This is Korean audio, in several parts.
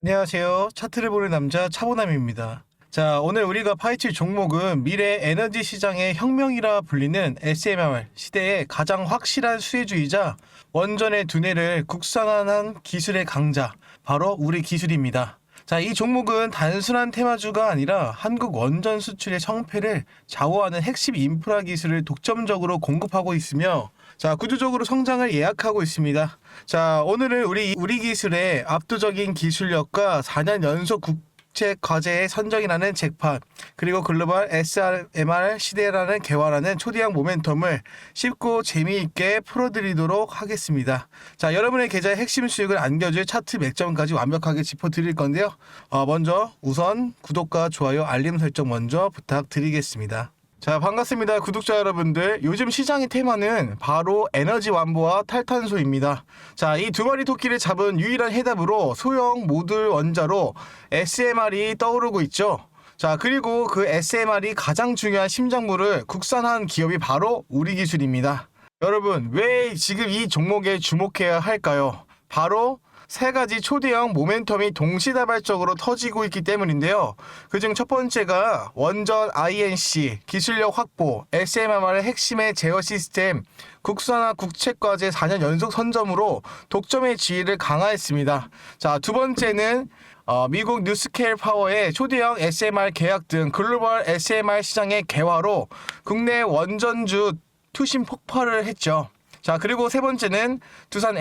안녕하세요. 차트를 보는 남자 차보남입니다. 자, 오늘 우리가 파헤칠 종목은 미래 에너지 시장의 혁명이라 불리는 SMR 시대의 가장 확실한 수혜주의자 원전의 두뇌를 국산화한 기술의 강자, 바로 우리 기술입니다. 자, 이 종목은 단순한 테마주가 아니라 한국 원전 수출의 성패를 좌우하는 핵심 인프라 기술을 독점적으로 공급하고 있으며 자, 구조적으로 성장을 예약하고 있습니다. 자, 오늘은 우리 기술의 압도적인 기술력과 4년 연속 국제 과제의 선정이라는 잭팟, 그리고 글로벌 SMR 시대라는 개화라는 초대형 모멘텀을 쉽고 재미있게 풀어드리도록 하겠습니다. 자, 여러분의 계좌에 핵심 수익을 안겨줄 차트 맥점까지 완벽하게 짚어드릴 건데요. 먼저 우선 구독과 좋아요, 알림 설정 먼저 부탁드리겠습니다. 자, 반갑습니다. 구독자 여러분들. 요즘 시장의 테마는 바로 에너지 완보와 탈탄소입니다. 자, 이 두 마리 토끼를 잡은 유일한 해답으로 소형 모듈 원자로 SMR이 떠오르고 있죠. 자, 그리고 그 SMR이 가장 중요한 심장부를 국산한 기업이 바로 우리 기술입니다. 여러분, 왜 지금 이 종목에 주목해야 할까요? 바로 세 가지 초대형 모멘텀이 동시다발적으로 터지고 있기 때문인데요. 그중 첫 번째가 원전 INC 기술력 확보, SMR의 핵심의 제어 시스템, 국산화 국책과제 4년 연속 선점으로 독점의 지위를 강화했습니다. 자, 두 번째는 미국 뉴스케일 파워의 초대형 SMR 계약 등 글로벌 SMR 시장의 개화로 국내 원전주 투심 폭발을 했죠. 자, 그리고 세 번째는 두산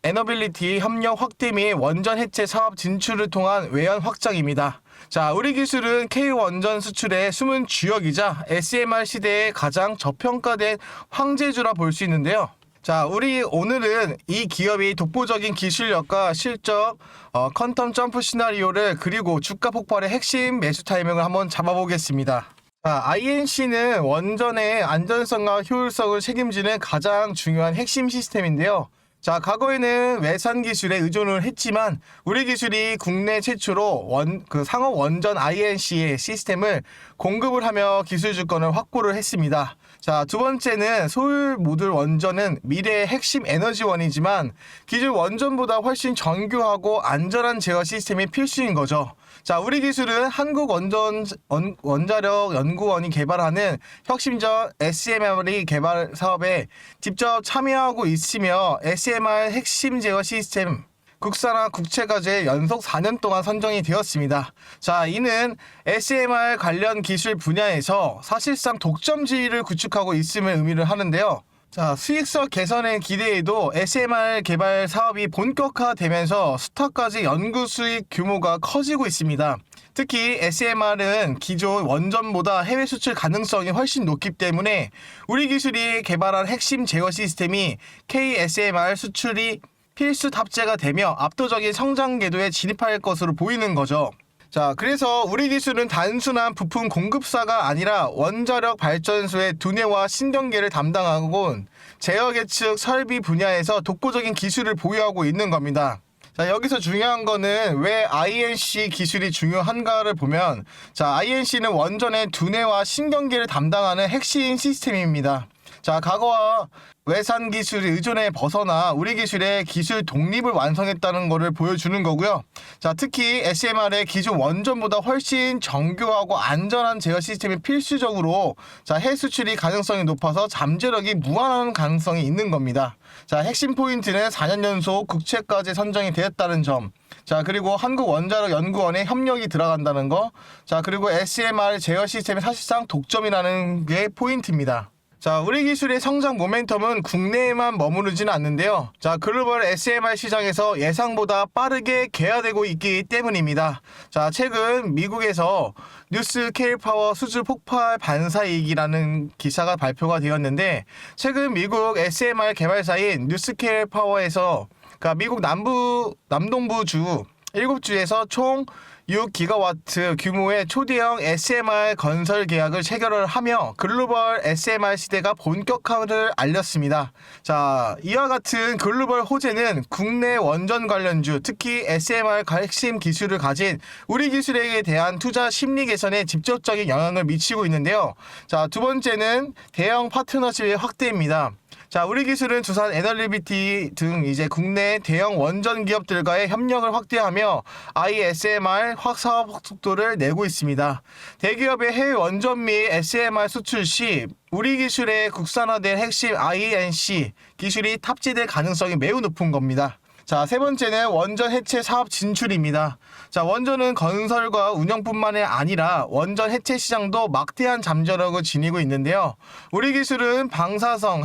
에너빌리티 협력 확대 및 원전 해체 사업 진출을 통한 외연 확장입니다. 자, 우리 기술은 K원전 수출의 숨은 주역이자 SMR 시대의 가장 저평가된 황제주라 볼 수 있는데요. 자, 우리 오늘은 이 기업이 독보적인 기술력과 실적, 퀀텀 점프 시나리오를 그리고 주가 폭발의 핵심 매수 타이밍을 한번 잡아보겠습니다. 자, INC는 원전의 안전성과 효율성을 책임지는 가장 중요한 핵심 시스템인데요. 자, 과거에는 외산 기술에 의존을 했지만 우리 기술이 국내 최초로 상업 원전 INC의 시스템을 공급을 하며 기술 주권을 확보를 했습니다. 자, 두 번째는 소율 모듈 원전은 미래의 핵심 에너지원이지만 기존 원전보다 훨씬 정교하고 안전한 제어 시스템이 필수인 거죠. 자, 우리 기술은 한국 원자력 연구원이 개발하는 혁신적 SMR 개발 사업에 직접 참여하고 있으며 SMR 핵심 제어 시스템 국산화 국채과제 연속 4년 동안 선정이 되었습니다. 자, 이는 SMR 관련 기술 분야에서 사실상 독점 지위를 구축하고 있음을 의미를 하는데요. 자, 수익성 개선의 기대에도 SMR 개발 사업이 본격화되면서 스타까지 연구 수익 규모가 커지고 있습니다. 특히 SMR은 기존 원전보다 해외 수출 가능성이 훨씬 높기 때문에 우리 기술이 개발한 핵심 제어 시스템이 KSMR 수출이 필수 탑재가 되며 압도적인 성장 궤도에 진입할 것으로 보이는 거죠. 자, 그래서 우리 기술은 단순한 부품 공급사가 아니라 원자력 발전소의 두뇌와 신경계를 담당하고 제어 계측 설비 분야에서 독보적인 기술을 보유하고 있는 겁니다. 자, 여기서 중요한 거는 왜 INC 기술이 중요한가를 보면, 자, INC는 원전의 두뇌와 신경계를 담당하는 핵심 시스템입니다. 자, 과거와 외산 기술의 의존에 벗어나 우리 기술의 기술 독립을 완성했다는 것을 보여주는 거고요. 자, 특히 SMR의 기존 원전보다 훨씬 정교하고 안전한 제어 시스템이 필수적으로 해외 수출이 가능성이 높아서 잠재력이 무한한 가능성이 있는 겁니다. 자, 핵심 포인트는 4년 연속 국채과제 선정이 되었다는 점. 자, 그리고 한국원자력연구원에 협력이 들어간다는 거. 자, 그리고 SMR 제어 시스템이 사실상 독점이라는 게 포인트입니다. 자, 우리 기술의 성장 모멘텀은 국내에만 머무르지는 않는데요. 자, 글로벌 SMR 시장에서 예상보다 빠르게 개화되고 있기 때문입니다. 자, 최근 미국에서 뉴스케일 파워 수주 폭발 반사이익이라는 기사가 발표가 되었는데, 최근 미국 SMR 개발사인 뉴스케일 파워에서 미국 남동부주 7주에서 총 6기가와트 규모의 초대형 SMR 건설 계약을 체결을 하며 글로벌 SMR 시대가 본격화를 알렸습니다. 자, 이와 같은 글로벌 호재는 국내 원전 관련주, 특히 SMR 핵심 기술을 가진 우리 기술에 대한 투자 심리 개선에 직접적인 영향을 미치고 있는데요. 자, 두 번째는 대형 파트너십의 확대입니다. 자, 우리 기술은 두산 에너리비티 등 이제 국내 대형 원전 기업들과의 협력을 확대하며 ISMR 사업 속도를 내고 있습니다. 대기업의 해외 원전 및 SMR 수출 시 우리 기술의 국산화된 핵심 INC 기술이 탑재될 가능성이 매우 높은 겁니다. 자, 세 번째는 원전 해체 사업 진출입니다. 자, 원전은 건설과 운영뿐만이 아니라 원전 해체 시장도 막대한 잠재력을 지니고 있는데요. 우리 기술은 방사성,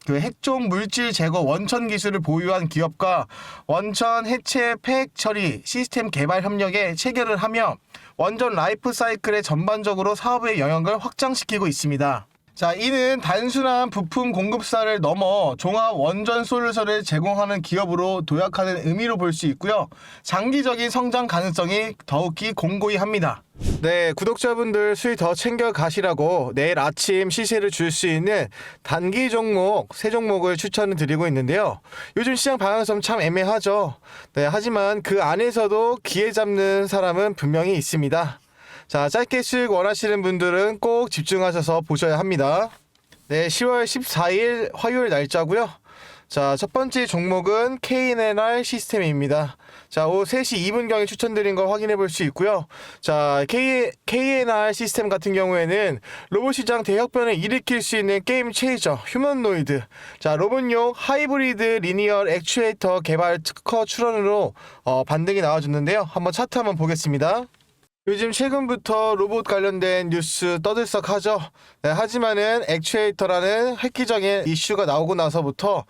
핵종 물질 제거 원천 기술을 보유한 기업과 원천 해체 폐핵 처리 시스템 개발 협력에 체결을 하며 원전 라이프 사이클의 전반적으로 사업의 영역을 확장시키고 있습니다. 자, 이는 단순한 부품 공급사를 넘어 종합 원전 솔루션을 제공하는 기업으로 도약하는 의미로 볼 수 있고요. 장기적인 성장 가능성이 더욱이 공고히 합니다. 네, 구독자분들 수익 더 챙겨 가시라고 내일 아침 시세를 줄 수 있는 단기 종목 세 종목을 추천을 드리고 있는데요. 요즘 시장 방향성 참 애매하죠. 네, 하지만 그 안에서도 기회 잡는 사람은 분명히 있습니다. 자, 짧게 수익 원하시는 분들은 꼭 집중하셔서 보셔야 합니다. 네, 10월 14일 화요일 날짜고요. 자, 첫 번째 종목은 KNR 시스템입니다. 자, 오후 3시 2분경에 추천드린 거 확인해 볼 수 있고요. 자, KNR 시스템 같은 경우에는 로봇 시장 대혁변을 일으킬 수 있는 게임 체이저, 휴머노이드. 자, 로봇용 하이브리드 리니어 액추에이터 개발 특허 출원으로 반등이 나와줬는데요. 한번 차트 한번 보겠습니다. 요즘 최근부터 로봇 관련된 뉴스 떠들썩하죠. 네, 하지만은 액추에이터라는 획기적인 이슈가 나오고 나서부터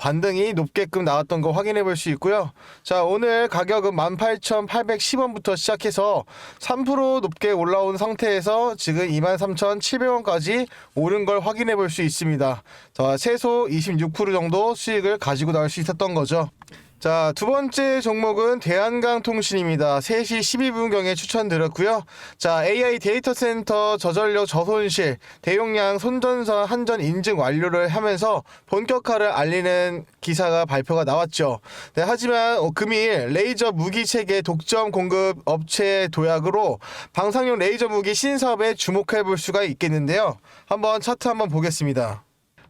반등이 높게끔 나왔던 거 확인해 볼 수 있고요. 자, 오늘 가격은 18,810원부터 시작해서 3% 높게 올라온 상태에서 지금 23,700원까지 오른 걸 확인해 볼 수 있습니다. 자, 최소 26% 정도 수익을 가지고 나올 수 있었던 거죠. 자, 두 번째 종목은 대한강통신입니다. 3시 12분경에 추천드렸고요. 자, AI 데이터 센터 저전력 저손실 대용량 손전선 한전 인증 완료를 하면서 본격화를 알리는 기사가 발표가 나왔죠. 네, 하지만 금일 레이저 무기 체계 독점 공급 업체 도약으로 방사용 레이저 무기 신사업에 주목해 볼 수가 있겠는데요. 한번 차트 한번 보겠습니다.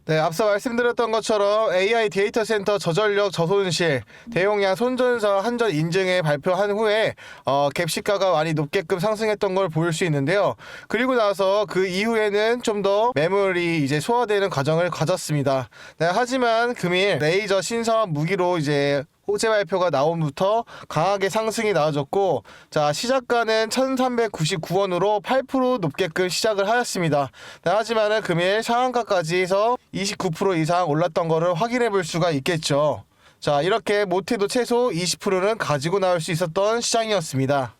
네, 앞서 말씀드렸던 것처럼 AI 데이터 센터 저전력 저손실 대용량 손전선 한전 인증에 발표한 후에 갭 시가가 많이 높게끔 상승했던 걸 볼 수 있는데요. 그리고 나서 그 이후에는 좀 더 매물이 이제 소화되는 과정을 가졌습니다. 네, 하지만 금일 레이저 신사업 무기로 이제 호재 발표가 나옴부터 강하게 상승이 나와줬고, 자, 시작가는 1399원으로 8% 높게끔 시작을 하였습니다. 네, 하지만은 금일 상한가까지 해서 29% 이상 올랐던 거를 확인해 볼 수가 있겠죠. 자, 이렇게 못해도 최소 20%는 가지고 나올 수 있었던 시장이었습니다.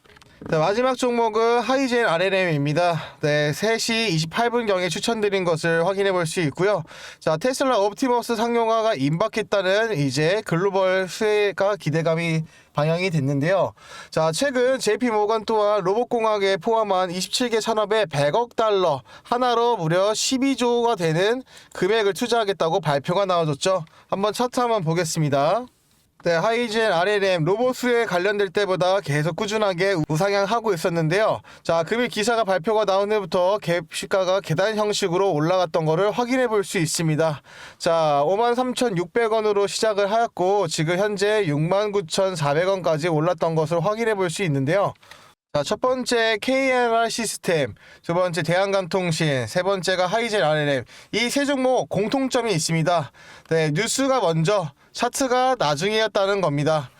네, 마지막 종목은 하이젠 RLM입니다. 네, 3시 28분경에 추천드린 것을 확인해 볼 수 있고요. 자, 테슬라 옵티머스 상용화가 임박했다는 이제 글로벌 수혜가 기대감이 방영이 됐는데요. 자, 최근 JP모건 또한 로봇공학에 포함한 27개 산업에 100억 달러 하나로 무려 12조가 되는 금액을 투자하겠다고 발표가 나와줬죠. 한번 차트 한번 보겠습니다. 네, 하이젠 RLM 로봇 수에 관련될 때보다 계속 꾸준하게 우상향하고 있었는데요. 자, 금일 기사가 발표가 나온 후부터 갭 시가가 계단 형식으로 올라갔던 거를 확인해 볼 수 있습니다. 자, 53,600원으로 시작을 하였고 지금 현재 69,400원까지 올랐던 것을 확인해 볼 수 있는데요. 자, 첫 번째 KNR 시스템, 두 번째 대한강통신, 세 번째가 하이젠 RLM. 이 세 종목 공통점이 있습니다. 네, 뉴스가 먼저, 차트가 나중이었다는 겁니다.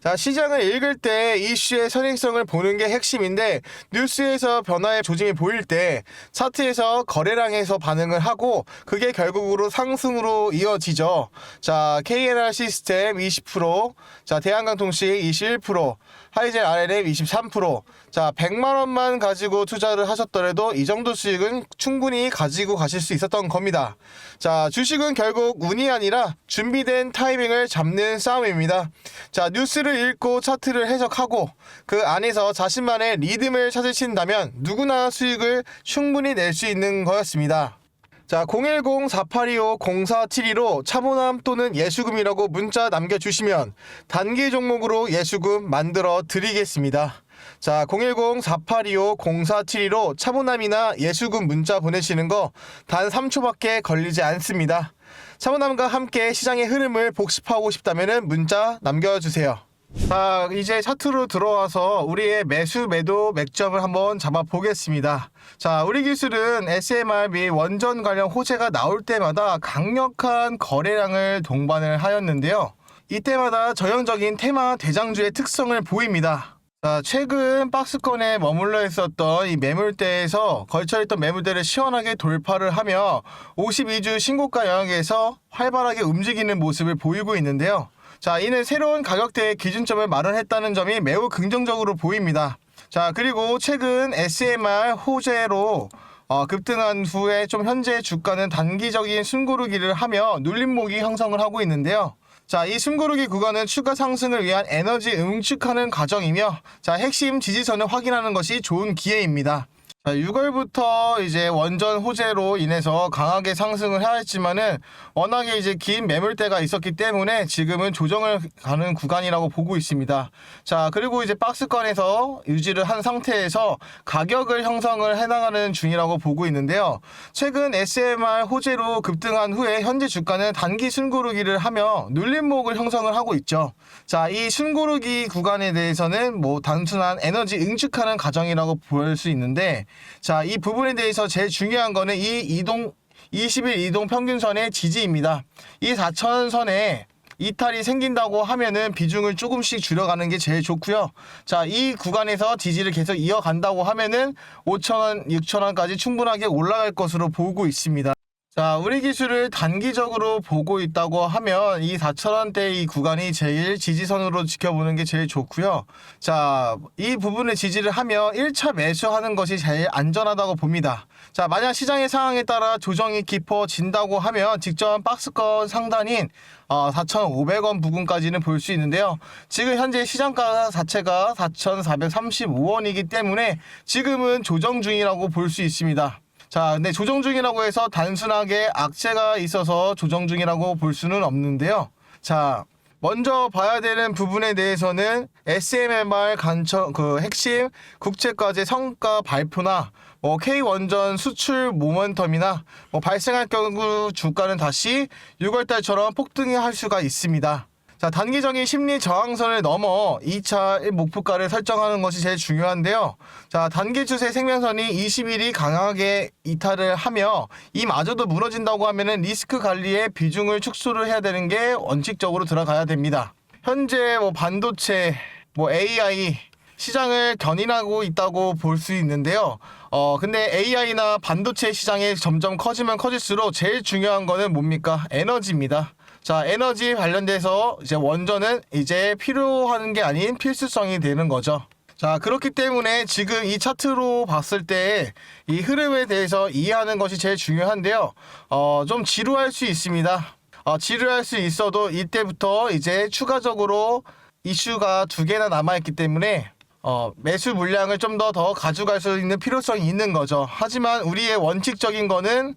자, 시장을 읽을 때 이슈의 선행성을 보는 게 핵심인데, 뉴스에서 변화의 조짐이 보일 때 차트에서 거래량에서 반응을 하고 그게 결국으로 상승으로 이어지죠. 자, KNR 시스템 20%, 자, 대한강통신 21%, 하이젠 RLM 23%. 자, 100만원만 가지고 투자를 하셨더라도 이 정도 수익은 충분히 가지고 가실 수 있었던 겁니다. 자, 주식은 결국 운이 아니라 준비된 타이밍을 잡는 싸움입니다. 자, 뉴스를 읽고 차트를 해석하고 그 안에서 자신만의 리듬을 찾으신다면 누구나 수익을 충분히 낼 수 있는 거였습니다. 자, 010-4825-0472로 차보남 또는 예수금이라고 문자 남겨주시면 단기 종목으로 예수금 만들어 드리겠습니다. 자, 010-4825-0472로 차보남이나 예수금 문자 보내시는 거 단 3초밖에 걸리지 않습니다. 차분함과 함께 시장의 흐름을 복습하고 싶다면 문자 남겨주세요. 자, 이제 차트로 들어와서 우리의 매수 매도 맥점을 한번 잡아보겠습니다. 자, 우리 기술은 SMR 및 원전 관련 호재가 나올 때마다 강력한 거래량을 동반을 하였는데요. 이때마다 전형적인 테마 대장주의 특성을 보입니다. 자, 최근 박스권에 머물러 있었던 이 매물대에서 걸쳐있던 매물대를 시원하게 돌파를 하며 52주 신고가 영역에서 활발하게 움직이는 모습을 보이고 있는데요. 자, 이는 새로운 가격대의 기준점을 마련했다는 점이 매우 긍정적으로 보입니다. 자, 그리고 최근 SMR 호재로 급등한 후에 좀 현재 주가는 단기적인 숨고르기를 하며 눌림목이 형성을 하고 있는데요. 자, 이 숨고르기 구간은 추가 상승을 위한 에너지 응축하는 과정이며, 자, 핵심 지지선을 확인하는 것이 좋은 기회입니다. 자, 6월부터 이제 원전 호재로 인해서 강하게 상승을 하였지만은 워낙에 이제 긴 매물대가 있었기 때문에 지금은 조정을 가는 구간이라고 보고 있습니다. 자, 그리고 이제 박스권에서 유지를 한 상태에서 가격을 형성을 해나가는 중이라고 보고 있는데요. 최근 SMR 호재로 급등한 후에 현재 주가는 단기 숨고르기를 하며 눌림목을 형성을 하고 있죠. 자, 이 숨고르기 구간에 대해서는 뭐 단순한 에너지 응축하는 과정이라고 볼 수 있는데, 자, 이 부분에 대해서 제일 중요한 거는 이 20일 이동 평균선의 지지입니다. 이 4,000선에 이탈이 생긴다고 하면은 비중을 조금씩 줄여가는 게 제일 좋고요. 자, 이 구간에서 지지를 계속 이어간다고 하면은 5,000원, 6,000원까지 충분하게 올라갈 것으로 보고 있습니다. 자, 우리 기술을 단기적으로 보고 있다고 하면 이 4,000원대 이 구간이 제일 지지선으로 지켜보는 게 제일 좋고요. 자, 이 부분을 지지를 하며 1차 매수하는 것이 제일 안전하다고 봅니다. 자, 만약 시장의 상황에 따라 조정이 깊어진다고 하면 직전 박스권 상단인 4,500원 부근까지는 볼 수 있는데요. 지금 현재 시장가 자체가 4,435원이기 때문에 지금은 조정 중이라고 볼 수 있습니다. 자, 근데 조정 중이라고 해서 단순하게 악재가 있어서 조정 중이라고 볼 수는 없는데요. 자, 먼저 봐야 되는 부분에 대해서는 SMR 핵심 국제과제 성과 발표나 K원전 수출 모멘텀이나 발생할 경우 주가는 다시 6월달처럼 폭등을 할 수가 있습니다. 자, 단기적인 심리 저항선을 넘어 2차 목표가를 설정하는 것이 제일 중요한데요. 자, 단기 추세 생명선이 20일이 강하게 이탈을 하며 이마저도 무너진다고 하면은 리스크 관리에 비중을 축소를 해야 되는 게 원칙적으로 들어가야 됩니다. 현재 반도체, AI 시장을 견인하고 있다고 볼 수 있는데요. 근데 AI나 반도체 시장이 점점 커지면 커질수록 제일 중요한 거는 뭡니까? 에너지입니다. 자, 에너지 관련돼서 이제 원전은 이제 필요한 게 아닌 필수성이 되는 거죠. 자, 그렇기 때문에 지금 이 차트로 봤을 때 이 흐름에 대해서 이해하는 것이 제일 중요한데요. 좀 지루할 수 있습니다. 지루할 수 있어도 이때부터 이제 추가적으로 이슈가 2개나 남아있기 때문에 매수 물량을 좀 더 가져갈 수 있는 필요성이 있는 거죠. 하지만 우리의 원칙적인 거는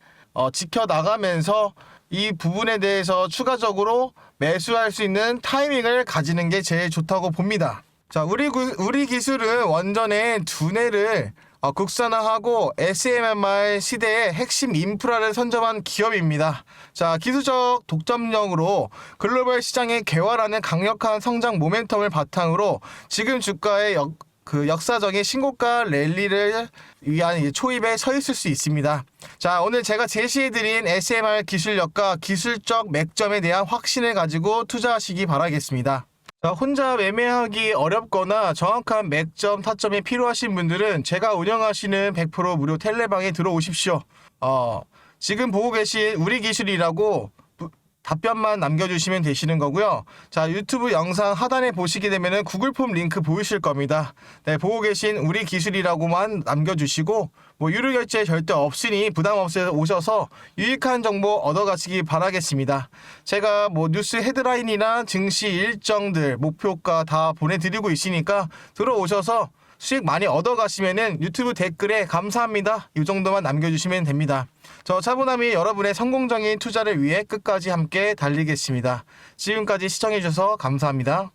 지켜나가면서 이 부분에 대해서 추가적으로 매수할 수 있는 타이밍을 가지는 게 제일 좋다고 봅니다. 자, 우리 기술은 원전의 두뇌를 국산화하고 SMR 시대의 핵심 인프라를 선점한 기업입니다. 자, 기술적 독점력으로 글로벌 시장에 개화라는 강력한 성장 모멘텀을 바탕으로 지금 주가의 역사적인 신고가 랠리를 위한 초입에 서 있을 수 있습니다. 자, 오늘 제가 제시해드린 SMR 기술력과 기술적 맥점에 대한 확신을 가지고 투자하시기 바라겠습니다. 자, 혼자 매매하기 어렵거나 정확한 맥점, 타점이 필요하신 분들은 제가 운영하시는 100% 무료 텔레방에 들어오십시오. 지금 보고 계신 우리 기술이라고 답변만 남겨주시면 되시는 거고요. 자, 유튜브 영상 하단에 보시게 되면은 구글 폼 링크 보이실 겁니다. 네, 보고 계신 우리 기술이라고만 남겨주시고 유료 결제 절대 없으니 부담 없이 오셔서 유익한 정보 얻어가시기 바라겠습니다. 제가 뉴스 헤드라인이나 증시 일정들, 목표가 다 보내드리고 있으니까 들어오셔서 수익 많이 얻어가시면은 유튜브 댓글에 감사합니다 이 정도만 남겨주시면 됩니다. 저 차분함이 여러분의 성공적인 투자를 위해 끝까지 함께 달리겠습니다. 지금까지 시청해주셔서 감사합니다.